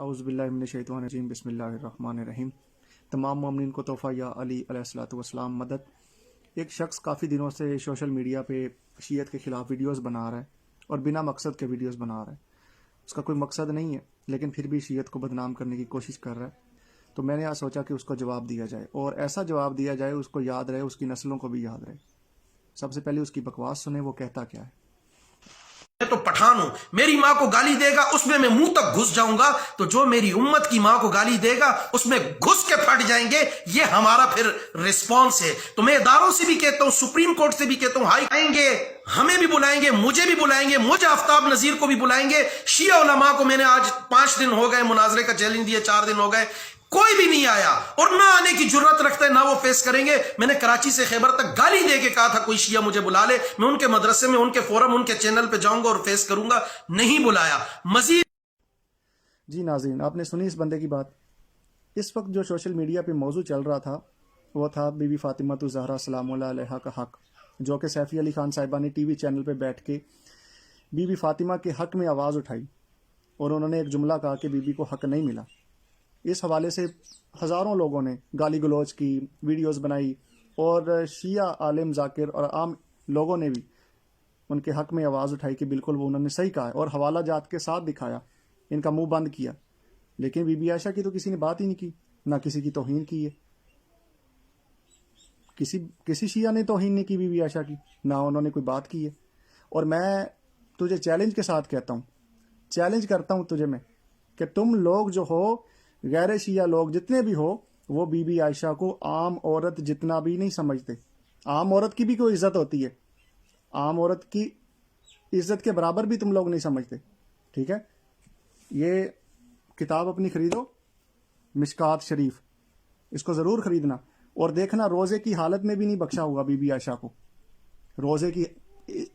औज़ुबिल्लाहिमिनश्शैतानिर्रजीम बिस्मिल्लाहिर्रहमानिर्रहीम। तमाम मोमिनीन को तोहफ़ा या अली अलैहिस्सलाम मदद। एक शख्स काफ़ी दिनों से सोशल मीडिया पे शियत के ख़िलाफ़ वीडियोस बना रहा है और बिना मकसद के वीडियोस बना रहा है। उसका कोई मकसद नहीं है, लेकिन फिर भी शियत को बदनाम करने की कोशिश कर रहा है। तो मैंने आज सोचा कि उसको जवाब दिया जाए, और ऐसा जवाब दिया जाए उसको याद रहे, उसकी नस्लों को भी याद रहे। सबसे पहले उसकी बकवास सुने, वो कहता क्या है। मैं तो पठान हूं, मेरी माँ को गाली देगा उसमें मैं मुंह तक घुस जाऊंगा, तो जो मेरी उम्मत की माँ को गाली देगा उसमें घुस के फट जाएंगे। ये हमारा फिर रिस्पॉन्स है। तो मैं इदारों से भी कहता हूं, सुप्रीम कोर्ट से भी कहता हूं, हाई आएंगे, हमें भी बुलाएंगे, मुझे भी बुलाएंगे, मुझे आफ्ताब नजीर को भी बुलाएंगे। शिया उलमा को मैंने आज 5 दिन हो गए मुनाजरे का चैलेंज दिया, 4 दिन हो गए, कोई भी नहीं आया और ना आने की जुर्रत रखता है, ना वो फेस करेंगे। मैंने कराची से खैबर तक गाली दे के कहा था कोई शिया मुझे बुला ले, मैं उनके मदरसे में, उनके फोरम, उनके चैनल पे जाऊंगा और फेस करूंगा। नहीं बुलाया। मजीद जी नाज़रीन, आपने सुनी इस बंदे की बात। इस वक्त जो सोशल मीडिया पे मौजू चल रहा था वो था बीबी फातिमा ज़हरा सलामुल्लाह अलैहा का हक, जो कि सैफ़ी अली खान साहिबा ने टीवी चैनल पे बैठ के बीबी फातिमा के हक में आवाज़ उठाई और उन्होंने एक जुमला कहा कि बीबी को हक नहीं मिला। इस हवाले से हज़ारों लोगों ने गाली गलौज की, वीडियोस बनाई, और शिया आलिम जाकिर और आम लोगों ने भी उनके हक में आवाज़ उठाई कि बिल्कुल वो उन्होंने सही कहा है, और हवाला जात के साथ दिखाया, इनका मुंह बंद किया। लेकिन बीबी आयशा की तो किसी ने बात ही नहीं की, ना किसी की तौहीन की है। किसी शिया ने तौहीन नहीं की बीबी आयशा की, ना उन्होंने कोई बात की है। और मैं तुझे चैलेंज के साथ कहता हूँ, चैलेंज करता हूँ तुझे मैं, कि तुम लोग जो हो, गैर शिया लोग जितने भी हो, वो बीबी आयशा को आम औरत जितना भी नहीं समझते। आम औरत की भी कोई इज्जत होती है, आम औरत की इज्जत के बराबर भी तुम लोग नहीं समझते। ठीक है, ये किताब अपनी खरीदो, मिशकात शरीफ, इसको ज़रूर खरीदना और देखना, रोज़े की हालत में भी नहीं बख्शा हुआ बीबी आयशा को। रोज़े की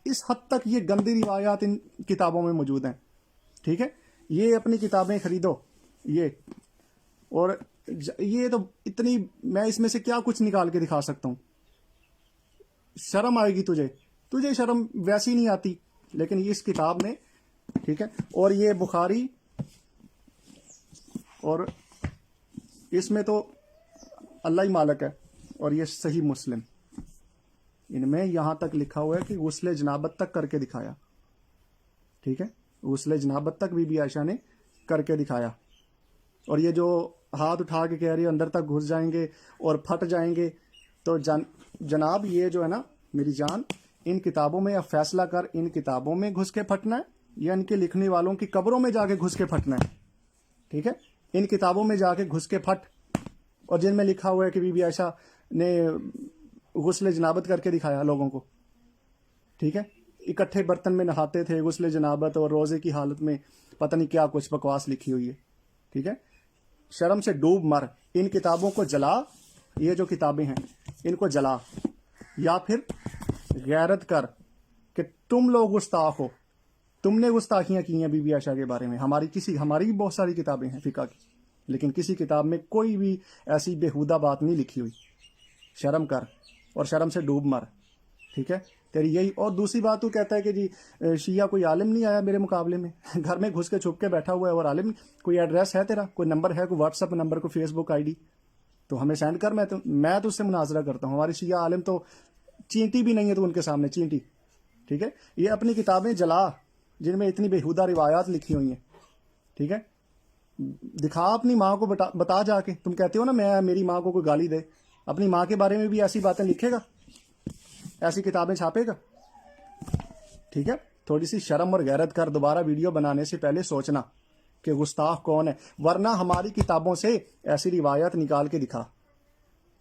इस हद तक ये गंदी रिवायात इन किताबों में मौजूद हैं। ठीक है, ये अपनी किताबें खरीदो, ये, और ये तो इतनी, मैं इसमें से क्या कुछ निकाल के दिखा सकता हूँ। शर्म आएगी तुझे शर्म वैसी नहीं आती, लेकिन ये इस किताब में, ठीक है, और ये बुखारी, और इसमें तो अल्लाह ही मालिक है, और ये सही मुस्लिम, इनमें यहाँ तक लिखा हुआ है कि गुस्ले जनाबत तक करके दिखाया। ठीक है, गुस्ले जनाबत तक बीबी आयशा ने करके दिखाया। और ये जो हाथ उठा के कह रही है अंदर तक घुस जाएंगे और फट जाएंगे, तो जनाब ये जो है ना, मेरी जान, इन किताबों में अब फैसला कर, इन किताबों में घुस के फटना है या इनके लिखने वालों की कब्रों में जाके घुस के फटना है। ठीक है, इन किताबों में जाके घुस के फट, और जिनमें लिखा हुआ है कि बीबी आयशा ने गुस्ले जनाबत करके दिखाया लोगों को। ठीक है, इकट्ठे बर्तन में नहाते थे, गुस्ले जनाबत, और रोज़े की हालत में पता नहीं क्या कुछ बकवास लिखी हुई है। ठीक है, शर्म से डूब मर, इन किताबों को जला, ये जो किताबें हैं इनको जला, या फिर गैरत कर कि तुम लोग गुस्ताख हो, तुमने गुस्ताखियां की हैं बीबी आयशा के बारे में। हमारी भी बहुत सारी किताबें हैं फिका की, लेकिन किसी किताब में कोई भी ऐसी बेहुदा बात नहीं लिखी हुई। शर्म कर और शर्म से डूब मर। ठीक है, तेरी यही। और दूसरी बात, तू कहता है कि जी शिया कोई आलिम नहीं आया मेरे मुकाबले में, घर में घुस के छुप के बैठा हुआ है और आलिम। कोई एड्रेस है तेरा, कोई नंबर है, कोई व्हाट्सअप नंबर, कोई फेसबुक आईडी, तो हमें सेंड कर, मैं तो उससे मुनाजरा करता हूँ। हमारी शिया आलिम तो चींटी भी नहीं है तो उनके सामने चींटी। ठीक है, ये अपनी किताबें जला जिनमें इतनी बेहुदा रिवायात लिखी हुई हैं। ठीक है, दिखा अपनी माँ को, बता जाके, तुम कहते हो ना मेरी माँ को कोई गाली दे, अपनी माँ के बारे में भी ऐसी बातें लिखेगा, ऐसी किताबें छापेगा। ठीक है, थोड़ी सी शर्म और गैरत कर। दोबारा वीडियो बनाने से पहले सोचना कि गुस्ताख कौन है, वरना हमारी किताबों से ऐसी रिवायत निकाल के दिखा,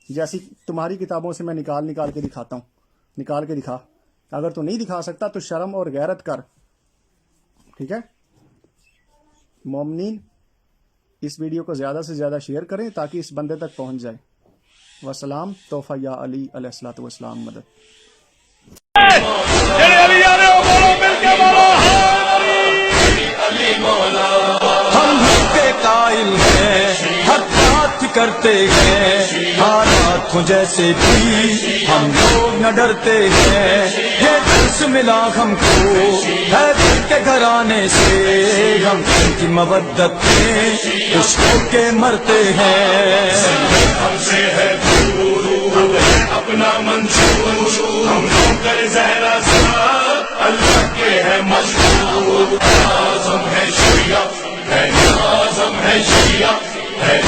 जैसी तुम्हारी किताबों से मैं निकाल के दिखाता हूँ। निकाल के दिखा। अगर तू नहीं दिखा सकता तो शर्म और गैरत कर। ठीक है, मोमिनीन, इस वीडियो को ज़्यादा से ज़्यादा शेयर करें ताकि इस बंदे तक पहुँच जाए। वसलाम। तोहफ़ा या अली अलैहिस्सलाम मदद। हम के कायल हैं, हर बात करते हैं, हालातों जैसे भी हम लोग न डरते हैं। ये درس ملا ہم کو ہے دل کے گھرانے سے، ہم ان کی مودت میں عشق کے مرتے ہیں. ہم سے ہے دور اب ہے اپنا منصور، ہم نوکر زہرا سا اللہ کے ہے مشہور. نازم ہے شیعہ ہے، نازم ہے شیعہ ہے،